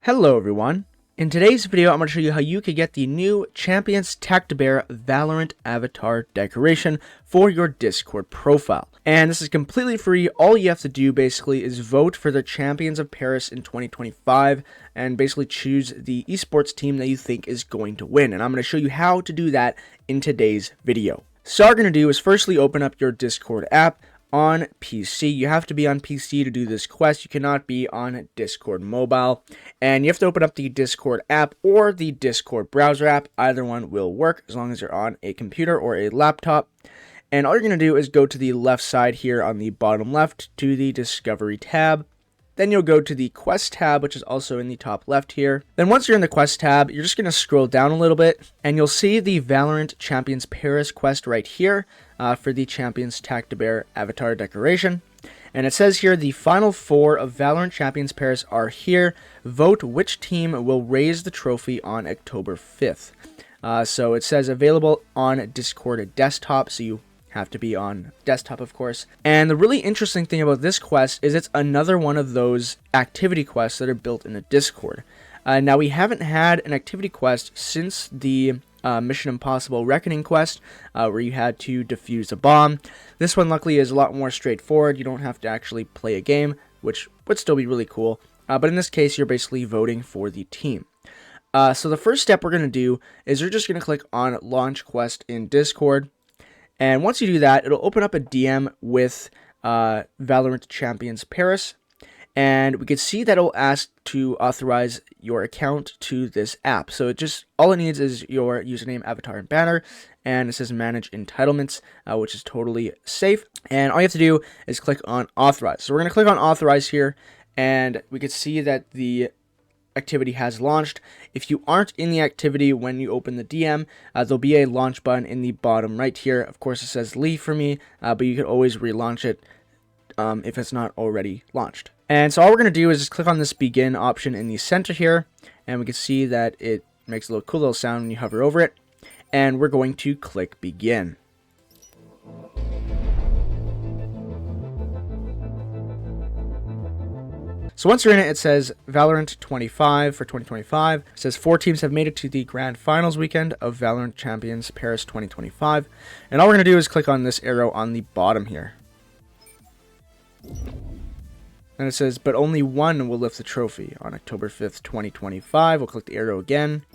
Hello everyone. In today's video, I'm going to show you how you could get the new Champions Tactibear Valorant avatar decoration for your Discord profile. And this is completely free. All you have to do basically is vote for the Champions of Paris in 2025 and basically choose the esports team that you think is going to win. And I'm going to show you how to do that in today's video. So all you're going to do is firstly open up your Discord app on PC. You have to be on PC to do this quest. You cannot be on Discord mobile. And you have to open up the Discord app or the Discord browser app. Either one will work as long as you're on a computer or a laptop. And all you're going to do is go to the left side here on the bottom left to the Discovery tab. Then you'll go to the Quest tab, which is also in the top left here. Then once you're in the Quest tab, you're just going to scroll down a little bit, and you'll see the Valorant Champions Paris quest right here for the Champions Tactibear avatar decoration. And it says here, the final 4 of Valorant Champions Paris are here. Vote which team will raise the trophy on October 5th. So it says available on Discord desktop, so you have to be on desktop, of course. And the really interesting thing about this quest is it's another one of those activity quests that are built in a Discord. Now, we haven't had an activity quest since the Mission Impossible Reckoning quest, where you had to defuse a bomb. This one, luckily, is a lot more straightforward. You don't have to actually play a game, which would still be really cool. But in this case, you're basically voting for the team. So the first step we're going to do is you're just going to click on Launch Quest in Discord. And once you do that, it'll open up a DM with Valorant Champions Paris. And we can see that it'll ask to authorize your account to this app. So all it needs is your username, avatar, and banner. And it says manage entitlements, which is totally safe. And all you have to do is click on authorize. So we're going to click on authorize here. And we can see that the activity has launched. If you aren't in the activity when you open the DM, there'll be a launch button in the bottom right here. Of course, it says leave for me, but you can always relaunch it if it's not already launched. And so all we're going to do is just click on this begin option in the center here, and we can see that it makes a little cool little sound when you hover over it, and we're going to click begin. So once you're in it, it says Valorant 25 for 2025. It says 4 teams have made it to the grand finals weekend of Valorant Champions Paris 2025. And all we're going to do is click on this arrow on the bottom here. And it says, but only one will lift the trophy on October 5th, 2025. We'll click the arrow again.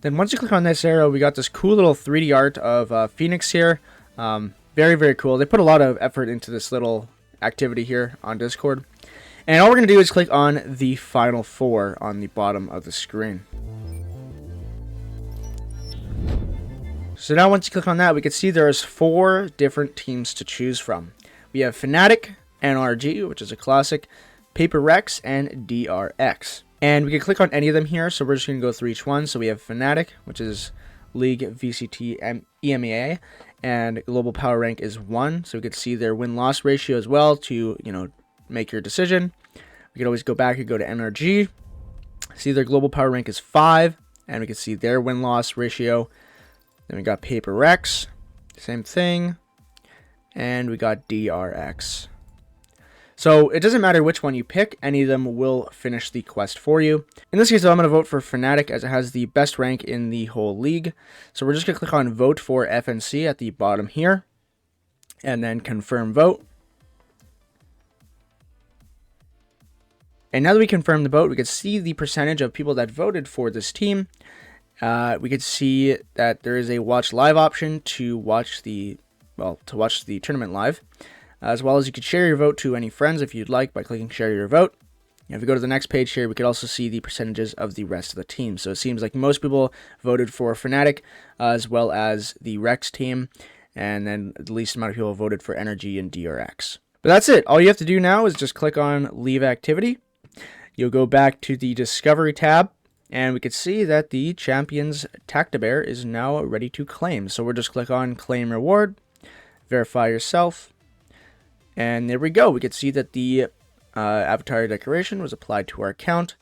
Then once you click on this arrow, we got this cool little 3D art of Phoenix here. Very, very cool. They put a lot of effort into this little activity here on Discord. And all we're going to do is click on the final 4 on the bottom of the screen. So now once you click on that, we can see there's 4 different teams to choose from. We have Fnatic, NRG, which is a classic, Paper Rex, and DRX. And we can click on any of them here, so we're just going to go through each one. So we have Fnatic, which is League, VCT, EMEA, and global power rank is 1, so we could see their win-loss ratio as well to, make your decision. We could always go back and go to NRG, see their global power rank is 5, and we can see their win-loss ratio. Then we got Paper Rex, same thing, and we got DRX. So it doesn't matter which one you pick, any of them will finish the quest for you. In this case, though, I'm going to vote for Fnatic as it has the best rank in the whole league. So we're just going to click on vote for FNC at the bottom here, and then confirm vote. And now that we confirm the vote, we can see the percentage of people that voted for this team. We could see that there is a watch live option to watch the tournament live. As well as you could share your vote to any friends if you'd like by clicking share your vote. And if we go to the next page here, we could also see the percentages of the rest of the team. So it seems like most people voted for Fnatic as well as the Rex team. And then the least amount of people voted for Energy and DRX. But that's it. All you have to do now is just click on leave activity. You'll go back to the Discovery tab. And we could see that the Champions Tactibear is now ready to claim. So we'll just click on claim reward. Verify yourself. And there we go. We could see that the avatar decoration was applied to our account.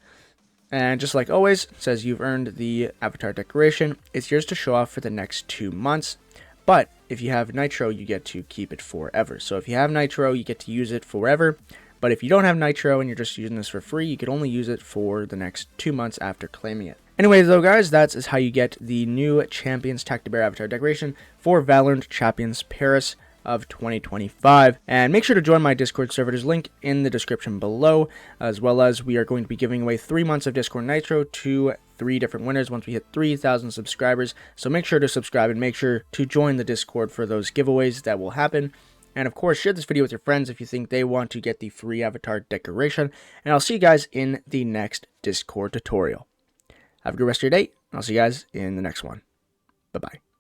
And just like always, it says you've earned the avatar decoration. It's yours to show off for the next 2 months. But if you have Nitro, you get to keep it forever. So if you have Nitro, you get to use it forever. But if you don't have Nitro and you're just using this for free, you could only use it for the next 2 months after claiming it. Anyways, though, guys, that is how you get the new Champions Tactibear avatar decoration for Valorant Champions Paris of 2025. And make sure to join my Discord server. There's a link in the description below, as well as we are going to be giving away 3 months of Discord Nitro to 3 different winners once we hit 3,000 subscribers. So make sure to subscribe and make sure to join the Discord for those giveaways that will happen. And of course, share this video with your friends if you think they want to get the free avatar decoration. And I'll see you guys in the next Discord tutorial. Have a good rest of your day. I'll see you guys in the next one. Bye-bye.